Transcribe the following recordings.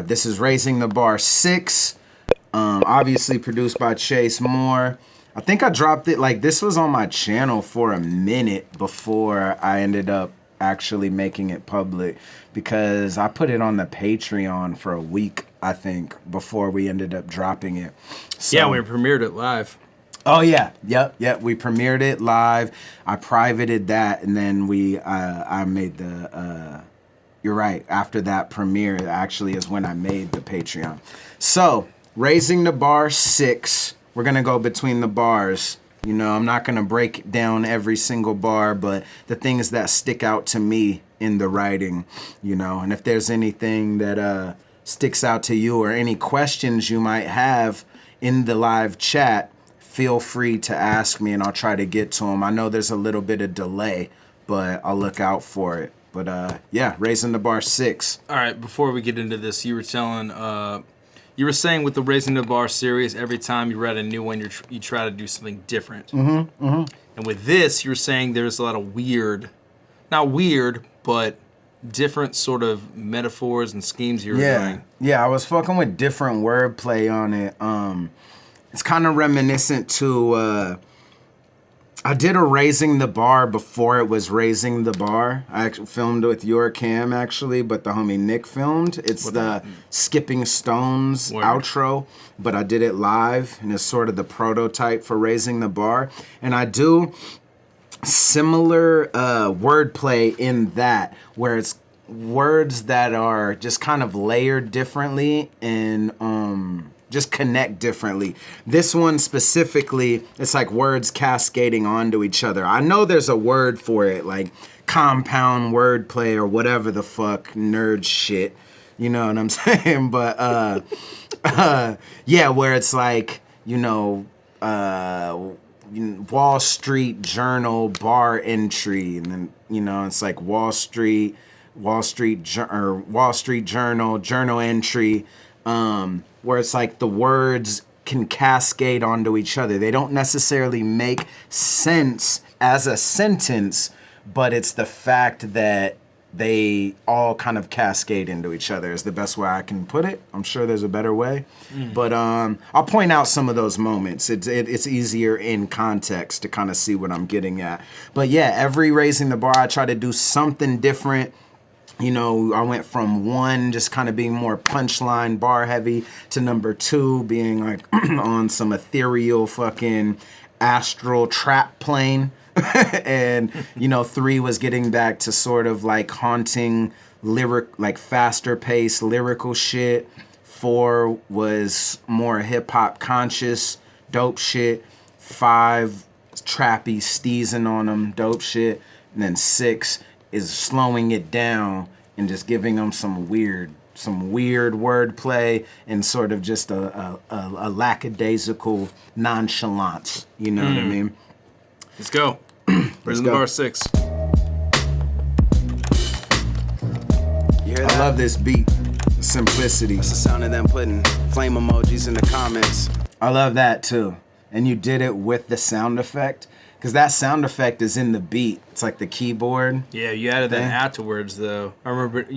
This is Raising the Bar 6. Obviously produced by Chase Moore. I think I dropped it, like, this was on my channel for a minute before I ended up actually making it public, because I put it on the Patreon for a week, I think, before we ended up dropping it. So, yeah, we premiered it live. Oh yeah, yep. We premiered it live. I privated that, and then I made the. You're right. After that premiere, actually, is when I made the Patreon. So, Raising the Bar 6. We're gonna go between the bars. You know, I'm not gonna break down every single bar, but the things that stick out to me in the writing, you know, and if there's anything that sticks out to you or any questions you might have in the live chat, feel free to ask me and I'll try to get to them. I know there's a little bit of delay, but I'll look out for it. But yeah, Raising the Bar 6. All right, before we get into this, you were saying with the Raising the Bar series, every time you read a new one, you try to do something different. And with this, you're saying there's a lot of not weird, but different sort of metaphors and schemes you were doing. Yeah, I was fucking with different wordplay on it. It's kind of reminiscent to, I did a Raising the Bar before it was Raising the Bar. I actually filmed with your cam, actually, but the homie Nick filmed. It's the Skipping Stones outro, but I did it live, and it's sort of the prototype for Raising the Bar. And I do similar wordplay in that, where it's words that are just kind of layered differently and just connect differently. This one specifically, it's like words cascading onto each other. I know there's a word for it, like compound wordplay or whatever the fuck nerd shit. You know what I'm saying? But yeah, where it's like, you know, Wall Street Journal bar entry, and then, you know, it's like Wall Street Journal entry, where it's like the words can cascade onto each other. They don't necessarily make sense as a sentence, but it's the fact that they all kind of cascade into each other is the best way I can put it. I'm sure there's a better way. But I'll point out some of those moments. It's easier in context to kind of see what I'm getting at. But yeah, every Raising the Bar, I try to do something different. You know, I went from 1 just kind of being more punchline bar heavy to number 2 being like on some ethereal fucking astral trap plane. And, you know, 3 was getting back to sort of like haunting lyric, like faster paced lyrical shit. 4 was more hip hop conscious, dope shit. 5, trappy, steezing on them, dope shit. And then 6 is slowing it down and just giving them some weird wordplay and sort of just a lackadaisical nonchalance. You know what I mean? Let's go. Raising the Bar 6. I love this beat. Simplicity. That's the sound of them putting flame emojis in the comments. I love that too. And you did it with the sound effect. Because that sound effect is in the beat. It's like the keyboard. Yeah, you added that afterwards, though. I remember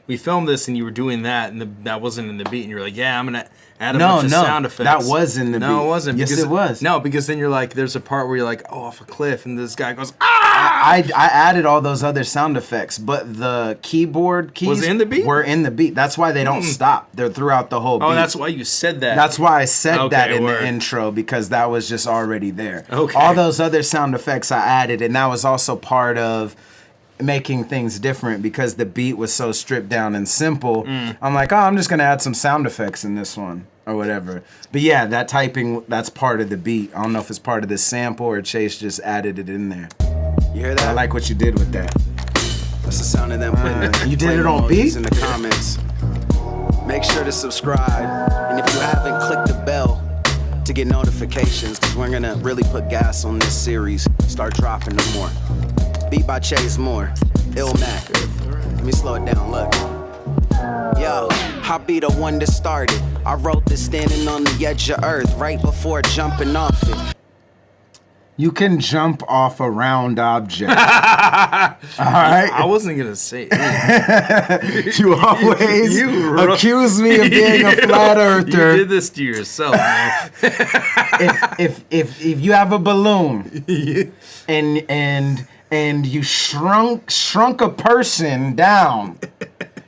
we filmed this and you were doing that, and that wasn't in the beat. And you were like, yeah, I'm going to add a bunch of sound effects. That was in the beat. No, it wasn't. Yes, it was. No, because then you're like, there's a part where you're like, oh, off a cliff, and this guy goes, ah! I added all those other sound effects, but the keyboard keys was in the beat? Were in the beat. That's why they don't stop. They're throughout the whole beat. Oh, that's why you said that. That's why I said that in the intro, because that was just already there. Okay. All those other sound effects I added, and that was also part of making things different because the beat was so stripped down and simple. I'm like, oh, I'm just going to add some sound effects in this one or whatever. But yeah, that typing, that's part of the beat. I don't know if it's part of the sample or Chase just added it in there. You hear that? I like what you did with that. That's the sound of them putting you did it on beat? In the comments. Make sure to subscribe. And if you haven't, click the bell to get notifications, because we're going to really put gas on this series. Start dropping them more. Beat by Chase Moore, Illmac. Let me slow it down, look. Yo, I be the one that started. I wrote this standing on the edge of earth right before jumping off it. You can jump off a round object. All right? I wasn't going to say it. You always accuse me of being a flat earther. You did this to yourself, man. if you have a balloon and you shrunk a person down,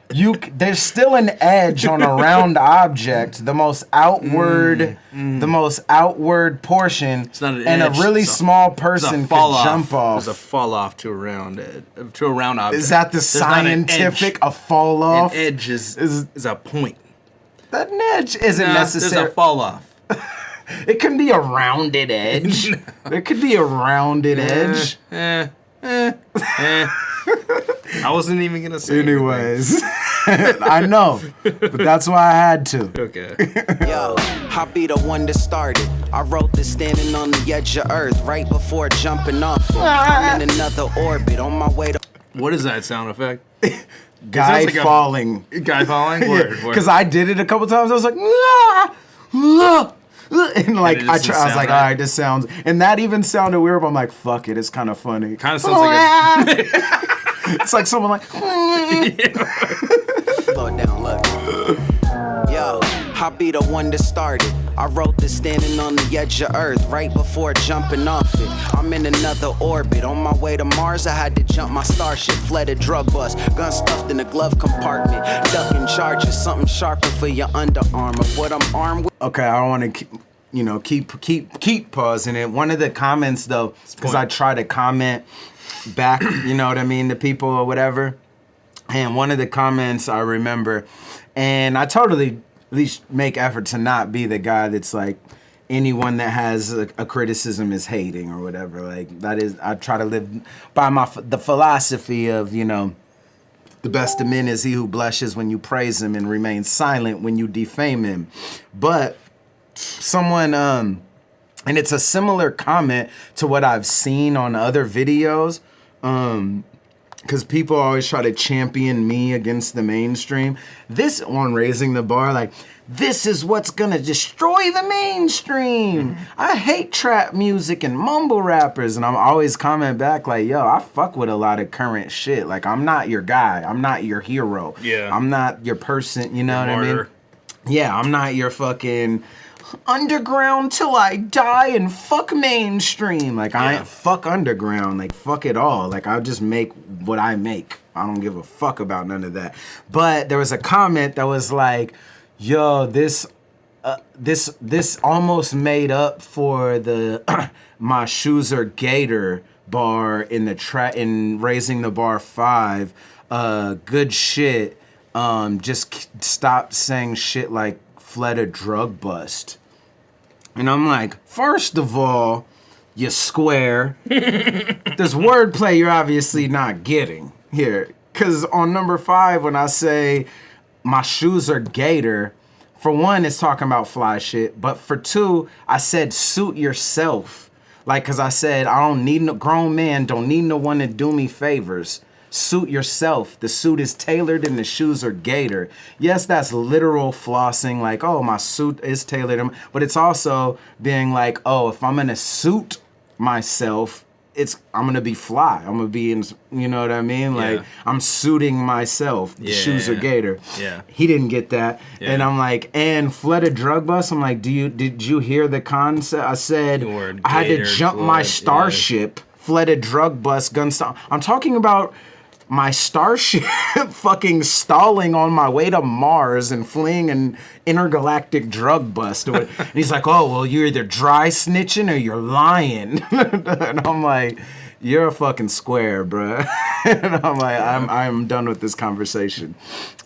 there's still an edge on a round object, the most outward portion, it's not an and edge, a really small person can jump off. There's a fall off to a round object. Is that the scientific a fall off? An edge is a point. That edge isn't necessary. There's a fall off. It can be a rounded edge. There could be a rounded edge. I wasn't even gonna say. Anyways, I know, but that's why I had to. Okay. Yo, I be the one that started. I wrote this standing on the edge of Earth right before jumping off. I'm in another orbit on my way to. What is that sound effect? Guy like falling. Guy falling? Word. Because I did it a couple times. I was like, ah, ah. And like and I was like, all right, this sounds, and that even sounded weird. But I'm like, fuck it, it's kind of funny. Kind of sounds like it's like someone like. Slow it down, look. Yo, I be the one that started. I wrote this standing on the edge of Earth right before jumping off it. I'm in another orbit. On my way to Mars, I had to jump my starship. Fled a drug bust, gun stuffed in the glove compartment. Ducking charges, something sharper for your underarm of what I'm armed with. Okay, I don't want to keep pausing it. One of the comments though, because I try to comment back, you know what I mean, to people or whatever. And one of the comments I remember, and I totally at least make effort to not be the guy that's like, anyone that has a criticism is hating or whatever. Like that is, I try to live by the philosophy of, you know, the best of men is he who blushes when you praise him and remains silent when you defame him. But someone, and it's a similar comment to what I've seen on other videos, because people always try to champion me against the mainstream. This on Raising the Bar, like, this is what's gonna destroy the mainstream. I hate trap music and mumble rappers. And I'm always comment back like, yo, I fuck with a lot of current shit. Like, I'm not your guy. I'm not your hero. Yeah. I'm not your person, you know what I mean? Martyr. Yeah, I'm not your fucking underground till I die and fuck mainstream. Like, I ain't fuck underground. Like, fuck it all. Like, I'll just make what I make. I don't give a fuck about none of that. But there was a comment that was like, yo, this almost made up for the my shoes are gator bar in the in Raising the Bar 5. Good shit. Just stop saying shit like fled a drug bust. And I'm like, first of all, you square. There's wordplay you're obviously not getting here. Because on number 5, when I say my shoes are gator, for one, it's talking about fly shit. But for 2, I said suit yourself. Like, because I said, I don't need no grown man, don't need no one to do me favors. Suit yourself. The suit is tailored and the shoes are gator. Yes, that's literal flossing, like, oh, my suit is tailored. But it's also being like, oh, if I'm going to suit myself, I'm going to be fly. I'm going to be in, you know what I mean? Like, I'm suiting myself. The shoes are gator. Yeah. He didn't get that. Yeah. And I'm like, and fled a drug bust? I'm like, did you hear the concept? I said, I had to jump my starship, fled a drug bust, gun stop. I'm talking about my starship fucking stalling on my way to Mars and fleeing an intergalactic drug bust. And he's like, oh, well, you're either dry snitching or you're lying. And I'm like, you're a fucking square, bruh. And I'm like, I'm done with this conversation.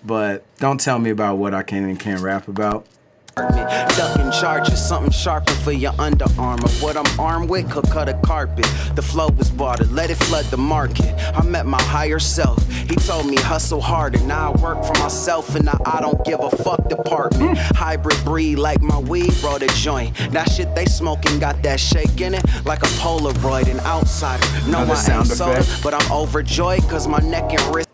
But don't tell me about what I can and can't rap about. Ducking charges, something sharper for your underarm. Of what I'm armed with could cut a carpet. The flow was bartered, let it flood the market. I met my higher self. He told me hustle harder. Now I work for myself and now I don't give a fuck department. Hybrid breed like my weed brought a joint. That shit they smoking got that shake in it like a Polaroid. An outsider. No, I ain't soda, but I'm overjoyed cause my neck and wrist.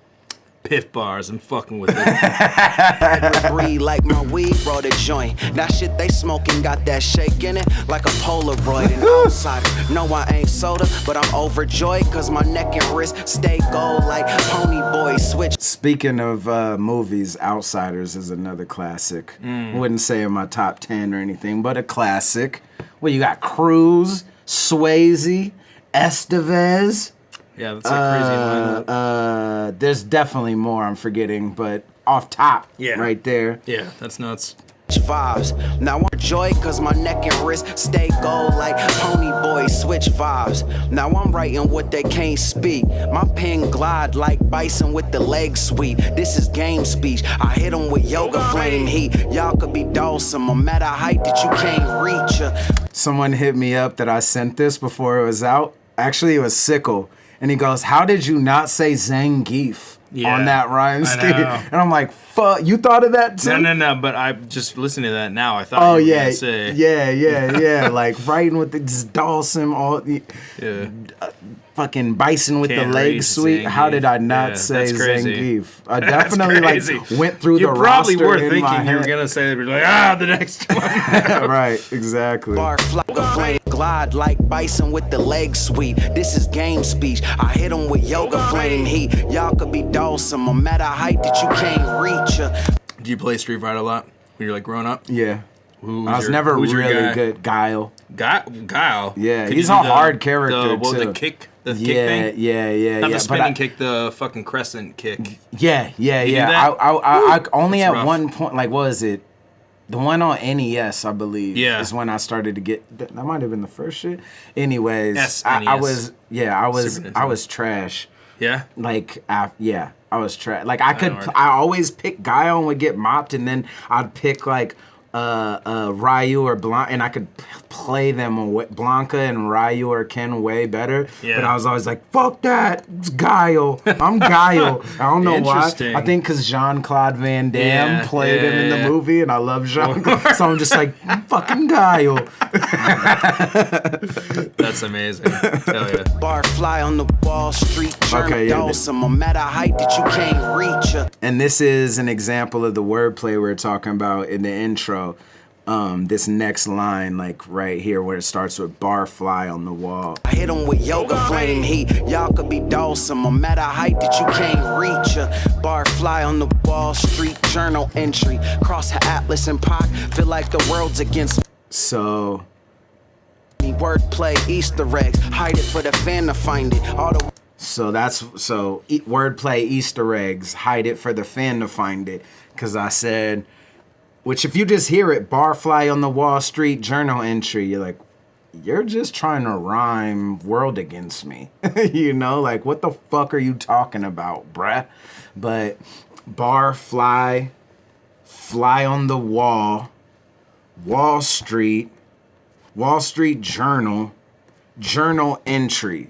Piff bars. I'm fucking with it. Breathe like my weed brought a joint. That shit they smoking got that shake in it like a Polaroid. And outsider, no I ain't soda, but I'm overjoyed cause my neck and wrist stay gold like Pony Boy switch. Speaking of movies, Outsiders is another classic. Wouldn't say in my top 10 or anything, but a classic. Well, you got Cruz, Swayze, Estevez. Yeah, that's a crazy lineup. There's definitely more I'm forgetting, but off top, right there. Yeah, that's nuts. Vibes. Now I'm joy cause my neck and wrist stay gold like Pony Boy switch vibes. Now I'm writing what they can't speak. My pen glide like bison with the leg sweep. This is game speech. I hit them with yoga flame heat. Y'all could be Dawson, no matter height that you can't reach. Someone hit me up that I sent this before it was out. Actually, it was Sickle. And he goes, how did you not say Zangief on that rhyme scheme? And I'm like, fuck, you thought of that too? No, but I just listening to that now. I thought you were gonna say. Yeah. Like writing with the Dawson, fucking bison with the leg sweep. How did I not say Zangief? I definitely like went through the roster. You probably were in thinking my you were head. gonna say it, like the next one. Right, exactly. Bar flame glide like bison with the leg sweep. This is game speech. I hit them with yoga flame heat. Y'all could be Dawson, no matter height that you can't reach. Do you play Street Fighter a lot when you're like growing up? Yeah. I was never really good. Guile. Guile? Yeah, Could he's you a do hard character too. The kick? The kick thing? Yeah. Not the spinning kick, the fucking crescent kick. Yeah. that? I only That's at rough. one point, like, what was it? The one on NES, I believe, Yeah. is when I started to get. That might have been the first shit. Anyways, SNES. I was trash. Yeah? Like, I was trash. Like, I always pick Guile and would get mopped, and then I'd pick like Ryu or Blanca, and I could play them Blanca and Ryu or Ken way better. Yeah. But I was always like, fuck that, it's Guile. I'm Guile. I don't know why. I think because Jean-Claude Van Damme played him in the movie, and I love Jean-Claude. So I'm just like, fucking Guile. That's amazing. Hell yeah. Bar fly on the Wall Street journey. Dawson, no matter height that you can't reach. And this is an example of the wordplay we were talking about in the intro. This next line, like right here, where it starts with bar fly on the wall. I hit them with yoga flame heat. Y'all could be Dawson, no matter height that you can't reach. Bar fly on the Wall Street journal entry. Cross her Atlas and Pac. Feel like the world's against So me. Wordplay, Easter eggs. Hide it for the fan to find it. All the wordplay, Easter eggs, hide it for the fan to find it. Because I said, which if you just hear it, bar fly on the Wall Street journal entry, you're like, you're just trying to rhyme world against me. You know, like, what the fuck are you talking about, bruh? But bar fly on the wall, Wall Street journal entry.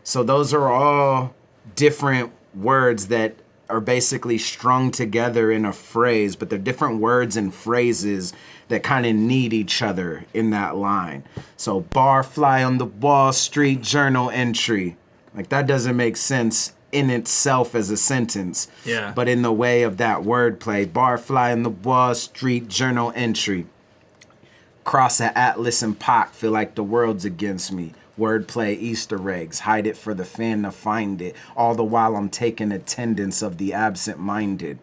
So those are all different words that are basically strung together in a phrase, but they're different words and phrases that kind of need each other in that line. So bar fly on the Wall Street journal entry. Like, that doesn't make sense in itself as a sentence. Yeah. But in the way of that wordplay, bar fly on the Wall Street journal entry. Cross at Atlas and Pac, feel like the world's against me. Wordplay, Easter eggs, hide it for the fan to find it. All the while I'm taking attendance of the absent-minded.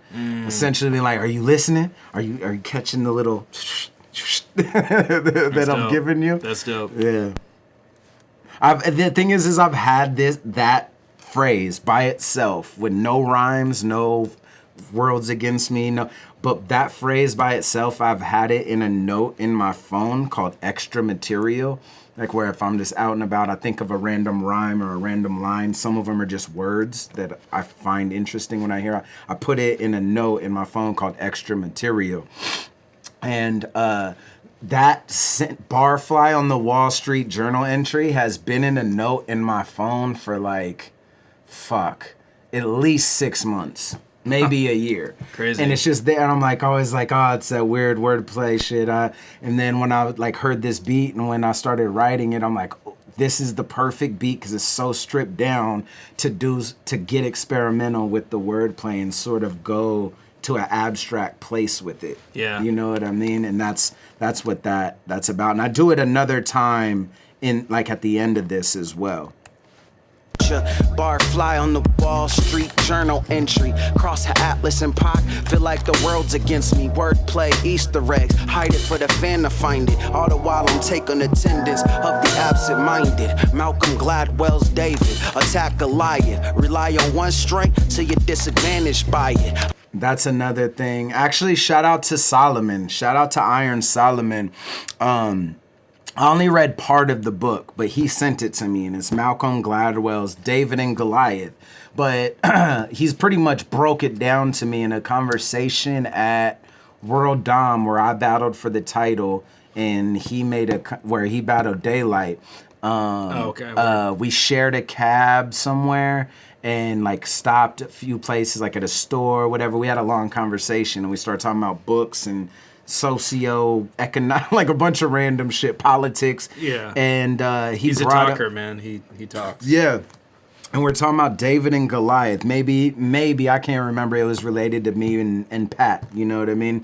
Essentially being like, are you listening? Are you catching the little that I'm giving you? That's dope. Yeah. The thing is I've had that phrase by itself with no rhymes, no worlds against me, no. But that phrase by itself, I've had it in a note in my phone called extra material. Like, where if I'm just out and about, I think of a random rhyme or a random line. Some of them are just words that I find interesting when I hear. I put it in a note in my phone called extra material. And that bar fly on the Wall Street journal entry has been in a note in my phone for like, at least 6 months. Maybe a year. Crazy. And it's just there, and I'm like, always like, oh, it's that weird wordplay shit. And then when I like heard this beat and when I started writing it, I'm like, this is the perfect beat because it's so stripped down to get experimental with the wordplay and sort of go to an abstract place with it. Yeah. You know what I mean? And that's what that's about. And I do it another time in like at the end of this as well. Bar fly on the Wall Street Journal entry. Cross her Atlas and Pac. Feel like the world's against me. Wordplay, Easter eggs. Hide it for the fan to find it. All the while I'm taking attendance of the absent-minded. Malcolm Gladwell's David. Attack Goliath. Rely on one strength till you're disadvantaged by it. That's another thing. Actually, shout out to Solomon. Shout out to Iron Solomon. I only read part of the book, but he sent it to me, and it's Malcolm Gladwell's David and Goliath. But he's pretty much broke it down to me in a conversation at World Dom where I battled for the title, and he where he battled Daylight. We shared a cab somewhere and like stopped a few places, like at a store or whatever. We had a long conversation, and we started talking about books and socio-economic, like a bunch of random shit, politics. Yeah. And he's a talker, man. He talks. Yeah. And we're talking about David and Goliath. Maybe I can't remember. It was related to me and Pat. You know what I mean?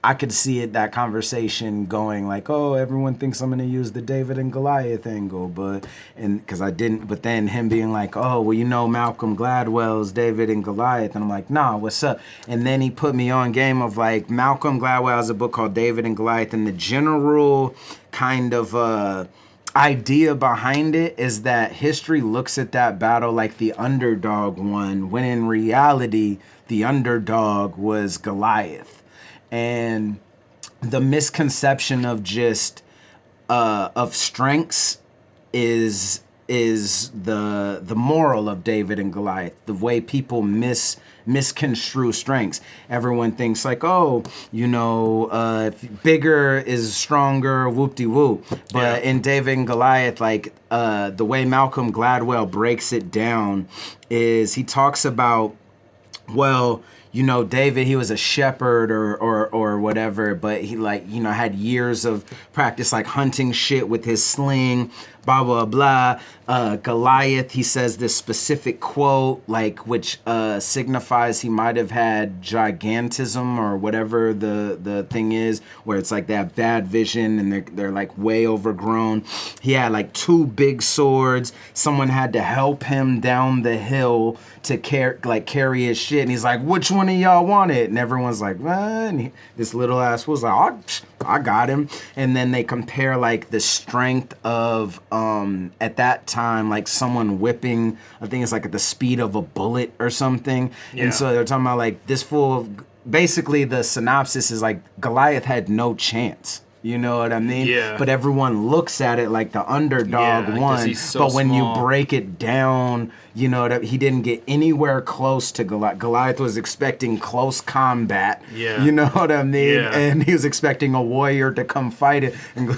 I could see that conversation going like, oh, everyone thinks I'm going to use the David and Goliath angle, because I didn't. But then him being like, oh, well, you know Malcolm Gladwell's David and Goliath, and I'm like, nah, what's up? And then he put me on game of like Malcolm Gladwell has a book called David and Goliath, and the general kind of idea behind it is that history looks at that battle like the underdog won, when in reality the underdog was Goliath. And the misconception of just of strengths is the moral of David and Goliath. The way people misconstrue strengths. Everyone thinks like, oh, you know, bigger is stronger, whoop-de-whoop. But in David and Goliath, like the way Malcolm Gladwell breaks it down is he talks about, well, you know, David, he was a shepherd or whatever, but he like, you know, had years of practice like hunting shit with his sling, blah, blah, blah. Goliath, he says this specific quote, like, which signifies he might have had gigantism or whatever the thing is, where it's like they have bad vision and they're like way overgrown. He had like 2 big swords. Someone had to help him down the hill to carry his shit. And he's like, which one of y'all want it? And everyone's like, what? And this little ass was like, I got him. And then they compare like the strength of, at that time, like someone whipping, I think it's like at the speed of a bullet or something. Yeah. And so they're talking about like this fool, basically the synopsis is like Goliath had no chance. You know what I mean? Yeah. But everyone looks at it like the underdog won. But when you break it down, you know, that he didn't get anywhere close to Goliath. Goliath was expecting close combat. Yeah. You know what I mean? Yeah. And he was expecting a warrior to come fight it. And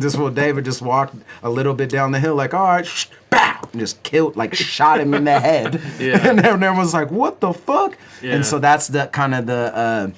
this fool David just walked a little bit down the hill like, all right, bow, and just killed, like shot him in the head. Yeah. And everyone's like, what the fuck? Yeah. And so that's the kind of the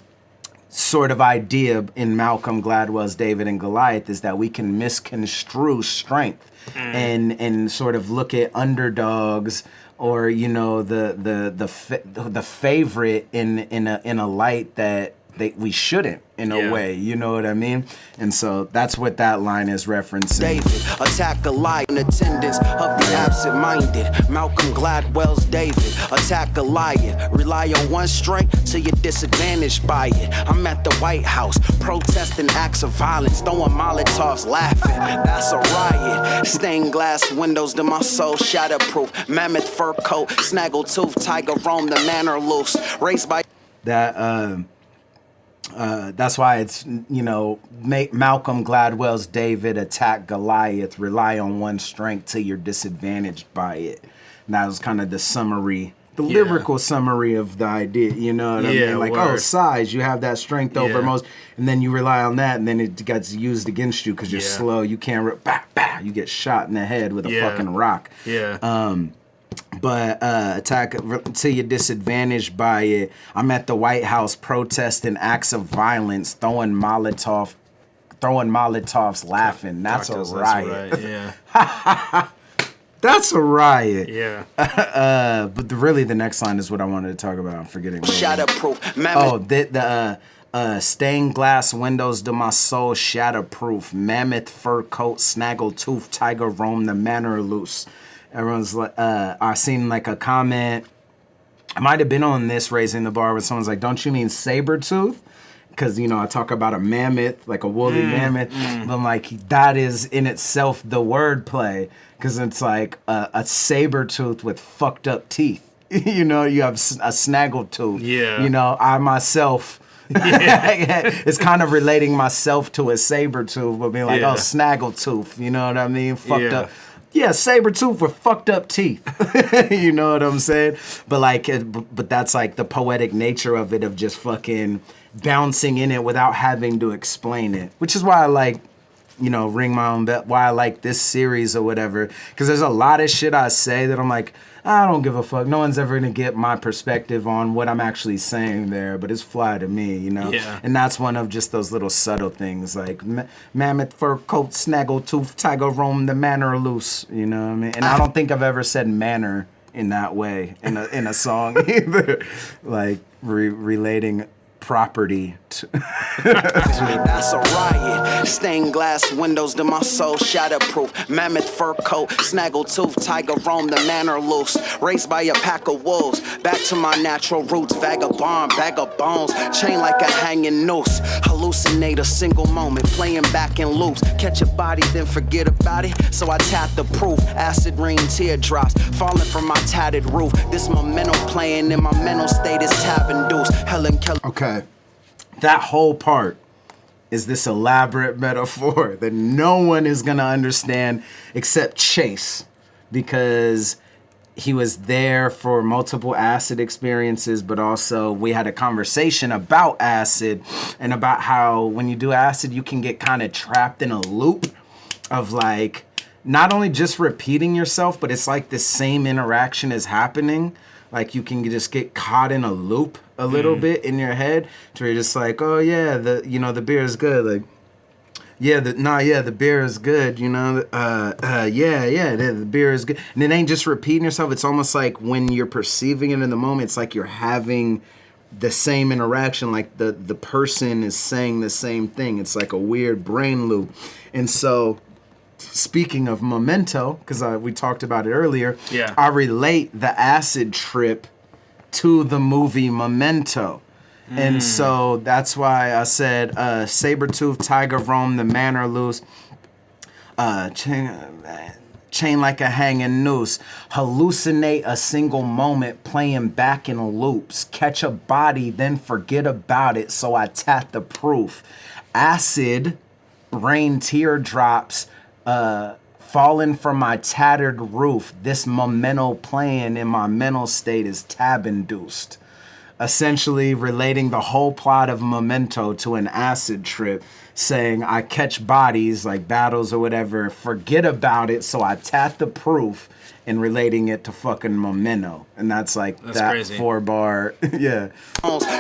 sort of idea in Malcolm Gladwell's David and Goliath, is that we can misconstrue strength and sort of look at underdogs or, you know, the favorite in a light that we shouldn't, in a way, you know what I mean? And so that's what that line is referencing. David, attack Goliath in attendance of the absent-minded. Malcolm Gladwell's David, attack Goliath. Rely on one strength till you're disadvantaged by it. I'm at the White House, protesting acts of violence, throwing Molotovs, laughing. That's a riot. Stained glass windows to my soul, shatterproof. Mammoth fur coat, snaggletooth, tiger roam the manor loose. Raised by that. That's why it's, you know, make Malcolm Gladwell's David, attack Goliath, rely on one strength till you're disadvantaged by it. And that was kind of the summary, the lyrical summary of the idea, you know what I mean? Like, oh, size, you have that strength over most, and then you rely on that, and then it gets used against you because you're slow, you can't, you get shot in the head with a fucking rock. But attack till you're disadvantaged by it. I'm at the White House protesting acts of violence, throwing Molotov throwing Molotovs, laughing. That's a riot. Yeah. That's a riot. Yeah. But really, the next line is what I wanted to talk about. I'm forgetting. Shatterproof. Oh, the stained glass windows to my soul, shatterproof. Mammoth fur coat, snaggle tooth, tiger roam the manor loose. Everyone's like, I seen like a comment. I might have been on this Raising the Bar where someone's like, "Don't you mean saber tooth?" Because, you know, I talk about a mammoth, like a woolly mammoth. But I'm like, that is in itself the wordplay. Because it's like a saber tooth with fucked up teeth. You know, you have a snaggle tooth. Yeah. You know, I myself, it's kind of relating myself to a saber tooth, but being like, oh, snaggle tooth. You know what I mean? Fucked up. Yeah, saber tooth with fucked up teeth. You know what I'm saying? But like, but that's like the poetic nature of it, of just fucking bouncing in it without having to explain it. Which is why I like, you know, ring my own bell, why I like this series or whatever. Because there's a lot of shit I say that I'm like, I don't give a fuck. No one's ever gonna get my perspective on what I'm actually saying there, but it's fly to me, you know? Yeah. And that's one of just those little subtle things, like mammoth fur coat, snaggle tooth, tiger roam the manor loose, you know what I mean? And I don't think I've ever said manor in that way in a song either. Like relating property to That's a riot. Stained glass windows to my soul, shatterproof. Mammoth fur coat, snaggle tooth, tiger roam the manor loose. Raised by a pack of wolves, back to my natural roots. Vagabond, bag of bones, chain like a hanging noose. Hallucinate a single moment, playing back in loops. Catch a body, then forget about it. So I tap the proof. Acid rain, teardrops falling from my tattered roof. This momentum playing in my mental state is tab induced. Helen Keller. Okay. That whole part is this elaborate metaphor that no one is going to understand except Chase, because he was there for multiple acid experiences, but also we had a conversation about acid and about how when you do acid, you can get kind of trapped in a loop of like, not only just repeating yourself, but it's like the same interaction is happening. Like you can just get caught in a loop a little bit in your head, to where you're just like, oh yeah, the beer is good. Like, the beer is good. You know, the beer is good. And it ain't just repeating yourself. It's almost like when you're perceiving it in the moment, it's like you're having the same interaction. Like the person is saying the same thing. It's like a weird brain loop. And so, speaking of Memento, because we talked about it earlier, I relate the acid trip to the movie Memento. And so that's why I said saber-tooth, tiger roam the manor loose, chain like a hanging noose, hallucinate a single moment playing back in loops, catch a body then forget about it, so I tat the proof. Acid, rain teardrops, falling from my tattered roof. This memento playing in my mental state is tab induced. Essentially relating the whole plot of Memento to an acid trip, saying I catch bodies like battles or whatever, forget about it, so I tat the proof, and relating it to fucking Memento. And that's that crazy. 4-bar, yeah.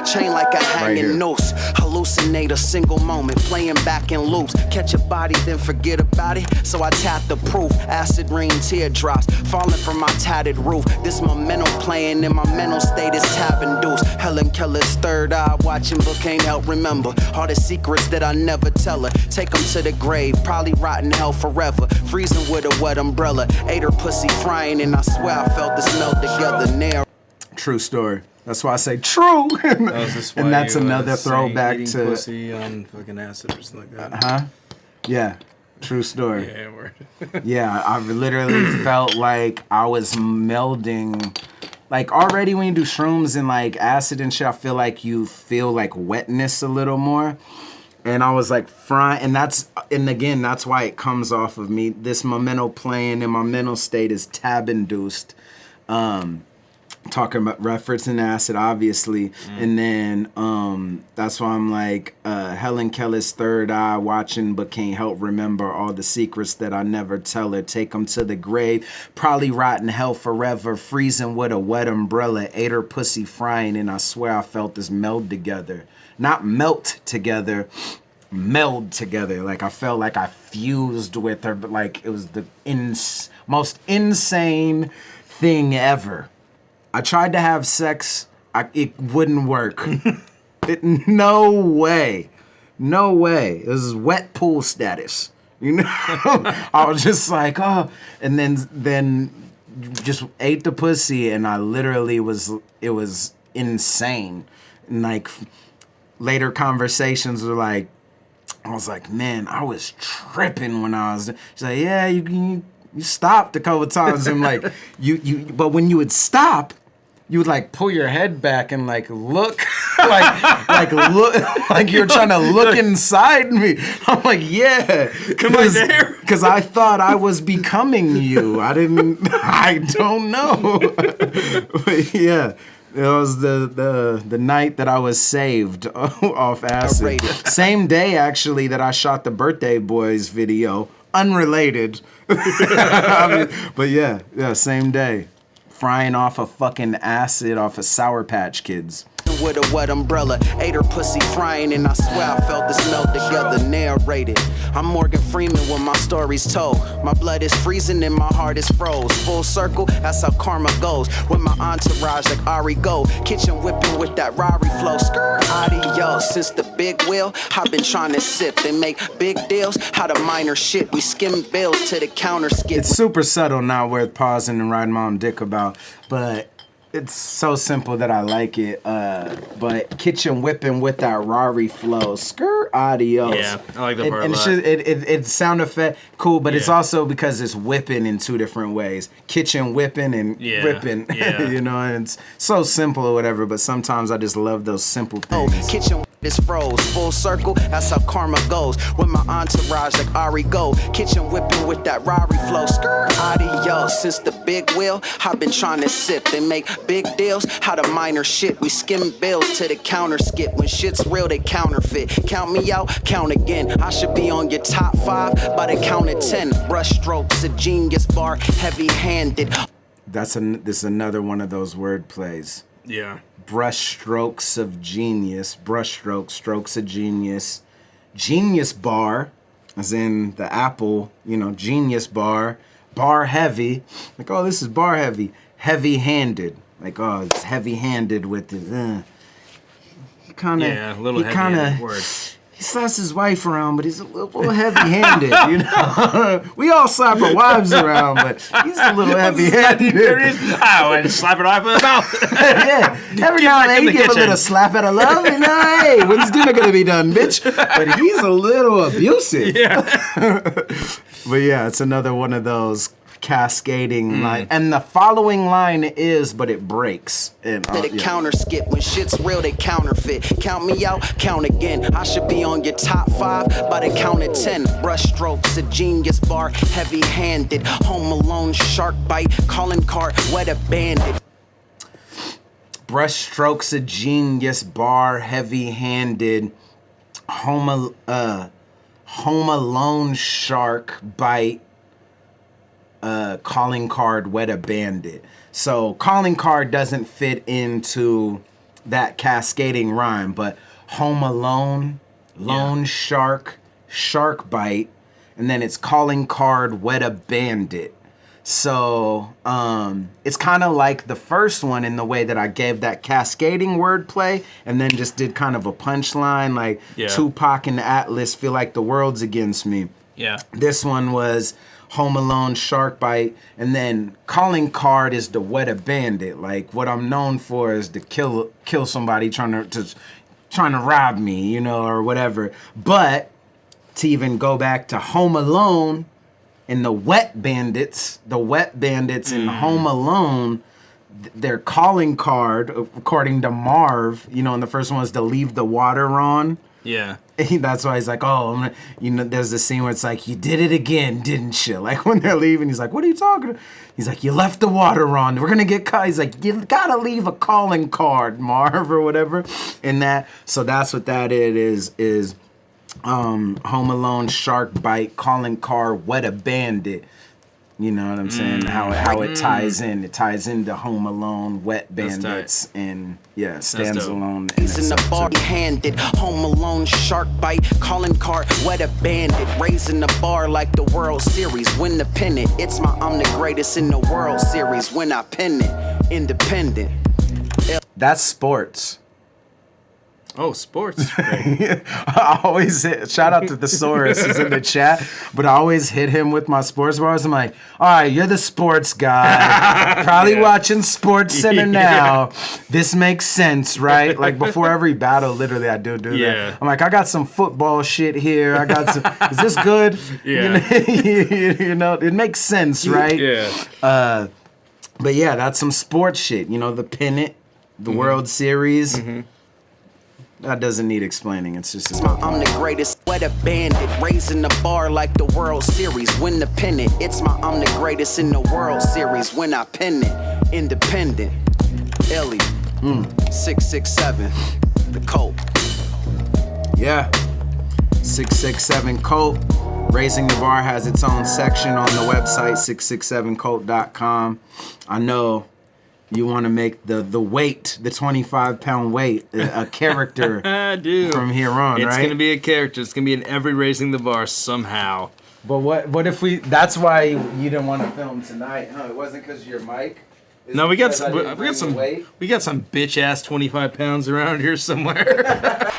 Chain like a hanging noose. Hallucinate a single moment, playing back in loops. Catch a body, then forget about it. So I tap the proof. Acid rain, teardrops falling from my tattered roof. This momentum playing in my mental state is tab induced. Helen Keller's third eye watching, but can't help remember all the secrets that I never tell her. Take them to the grave, probably rot in hell forever. Freezing with a wet umbrella. Ate her pussy frying, and I swear I felt the smell together. Nair. True story. That's why I say true. And that's another throwback to pussy on fucking acid or something like that. Yeah. True story. Yeah, word. Yeah, I literally felt like I was melding. Like already when you do shrooms and like acid and shit, I feel like you feel like wetness a little more. And I was like frying, and again, that's why it comes off of me. This memento playing in my mental state is tab induced. Talking about referencing acid, obviously. And then that's why I'm like, Helen Keller's third eye watching, but can't help remember all the secrets that I never tell her. Take them to the grave, probably rot in hell forever. Freezing with a wet umbrella, ate her pussy frying, and I swear I felt this meld together. Not melt together, meld together. Like I felt like I fused with her, but like it was the most insane thing ever. I tried to have sex. It wouldn't work. No way. No way. It was wet pool status. You know? I was just like, oh. And then just ate the pussy, and I literally it was insane. And like later conversations were like, I was like, man, I was tripping when I was. She's like, yeah, you stopped a couple times. And like, but when you would stop, you would like pull your head back and like look, like look, like you're trying to look inside me. I'm like, yeah, come on there, because I thought I was becoming you. I don't know. But yeah. It was the night that I was saved off acid. Same day, actually, that I shot the Birthday Boys video. Unrelated. But yeah, same day. Frying off a fucking acid off of Sour Patch Kids. With a wet umbrella, ate her pussy frying, and I swear I felt the smell together. Narrated, I'm Morgan Freeman when my story's told. My blood is freezing and my heart is froze. Full circle, that's how karma goes. With my entourage like Ari Gold, kitchen whipping with that Rari flow. Skirt, adios. Since the big wheel, I've been trying to sip. They make big deals, how to minor shit. We skim bills to the counter skip. It's super subtle, not worth pausing and riding my own dick about, but it's so simple that I like it. But kitchen whipping with that Rari flow. Skirt, adios. Yeah, I like that part and a lot. It's sound effect cool, but it's also because it's whipping in two different ways. Kitchen whipping and whipping. Yeah. You know, and it's so simple or whatever, but sometimes I just love those simple things. Kitchen is froze. Full circle, that's how karma goes. With my entourage like Ari Gold, kitchen whipping with that Rari flow. Skirt, adios. Since the big wheel, I've been trying to sip. They make big deals, how to minor shit. We skim bills to the counter skip. When shit's real, they counterfeit. Count me out, count again. I should be on your top 5 by the count of 10. Brush strokes, a genius bar, heavy-handed. This is another one of those word plays. Yeah. Brush strokes of genius. Brush strokes, strokes of genius. Genius bar, as in the Apple, genius bar. Bar heavy. Like, oh, this is bar heavy. Heavy-handed. Like, oh, it's heavy-handed with it. He kind of... Yeah, a little heavy-handed word. He slaps his wife around, but he's a little heavy-handed, We all slap our wives around, but he's a little heavy-handed. Oh, and slap it off in the mouth. Yeah. Every now and then he give a little slap at a love, hey, when's dinner gonna be done, bitch? But he's a little abusive. Yeah. But yeah, it's another one of those cascading line, and the following line is, but it breaks. And the counter skip. When shit's real, they counterfeit. Count me out, count again. I should be on your top 5 by the count of 10. Brush strokes, a genius bar, heavy-handed. Home Alone, shark bite, calling card, wet a bandit. Brush strokes, a genius bar, heavy-handed. Home Alone, shark bite. Calling card, wet a bandit. So calling card doesn't fit into that cascading rhyme, but Home Alone, lone shark, shark bite, and then it's calling card, wet a bandit. So it's kind of like the first one in the way that I gave that cascading wordplay and then just did kind of a punchline like Tupac and Atlas feel like the world's against me. Yeah. This one was Home Alone, shark bite, and then calling card is the wet a bandit. Like what I'm known for is to kill somebody trying to rob me, or whatever. But to even go back to Home Alone and the wet bandits in Home Alone, their calling card, according to Marv, and the first one was to leave the water on. Yeah. That's why he's like, oh, there's this scene where it's like, you did it again, didn't you? Like when they're leaving, he's like, what are you talking about? He's like, you left the water on. We're going to get caught. He's like, you got to leave a calling card, Marv, or whatever. So that's what that is Home Alone, shark bite, calling card, wet a bandit. You know what I'm saying? How it ties in. It ties into Home Alone, Wet Bandits, and Stands dope. Alone. He's in the bar, handed, Home Alone, Shark Bite, calling card, Wet a Bandit, raising the bar like the World Series, win the pennant. It's I'm the greatest in the World Series when I pen it, independent. That's sports. Oh, sports. Great. I always shout out to Thesaurus who's in the chat, but I always hit him with my sports bars. I'm like, all right, you're the sports guy, probably watching Sports Center now. This makes sense, right? Like before every battle, literally I do that. I'm like, I got some football shit here. I got some. Is this good? Yeah. You know, it makes sense, right? Yeah. But yeah, that's some sports shit. You know, the pennant, the World Series. That doesn't need explaining. It's just. I'm the greatest. Wet a Bandit, raising the bar like the World Series, win the pennant. It's I'm the greatest in the World Series when I pen it, independent. Ellie, 667, the Colt. Yeah. 667 Colt. Raising the Bar has its own section on the website, 667colt.com. I know you want to make the weight, the 25-pound weight, a character from here on, right? It's going to be a character. It's going to be in every Raising the Bar somehow. But what if we... That's why you didn't want to film tonight, huh? It wasn't because of your mic? No, we got some bitch-ass 25 pounds around here somewhere.